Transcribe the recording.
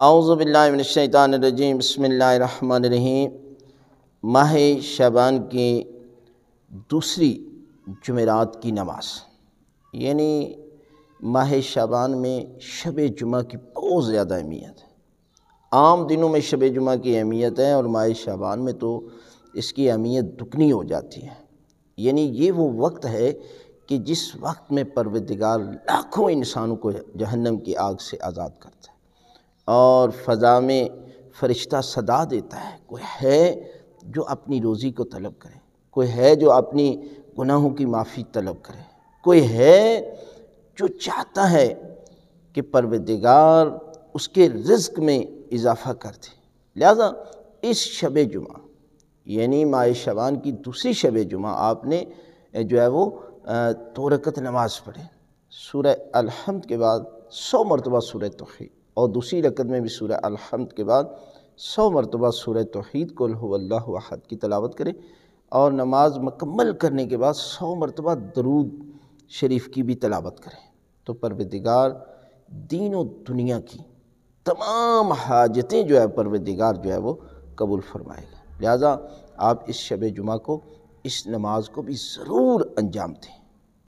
اعوذ باللہ من الشیطان الرجیم، بسم اللہ الرحمن الرحیم۔ ماہ شعبان کی دوسری جمعرات کی نماز، یعنی ماہ شعبان میں شب جمعہ کی بہت زیادہ اہمیت ہے۔ عام دنوں میں شب جمعہ کی اہمیت ہے اور ماہ شعبان میں تو اس کی اہمیت دگنی ہو جاتی ہے۔ یعنی یہ وہ وقت ہے کہ جس وقت میں پروردگار لاکھوں انسانوں کو جہنم کی آگ سے آزاد کرتا ہے اور فضا میں فرشتہ صدا دیتا ہے، کوئی ہے جو اپنی روزی کو طلب کرے، کوئی ہے جو اپنی گناہوں کی معافی طلب کرے، کوئی ہے جو چاہتا ہے کہ پروردگار اس کے رزق میں اضافہ کر دے۔ لہذا اس شب جمعہ یعنی ماہ شعبان کی دوسری شب جمعہ آپ نے جو ہے وہ 2 رکعت نماز پڑھے، سورہ الحمد کے بعد 100 مرتبہ سورہ توحید، اور دوسری رکعت میں بھی سورہ الحمد کے بعد 100 مرتبہ سورہ توحید قل هو اللہ احد کی تلاوت کریں، اور نماز مکمل کرنے کے بعد 100 مرتبہ درود شریف کی بھی تلاوت کریں، تو پروردگار دین و دنیا کی تمام حاجتیں جو ہے پروردگار جو ہے وہ قبول فرمائے گا۔ لہذا آپ اس شب جمعہ کو اس نماز کو بھی ضرور انجام دیں۔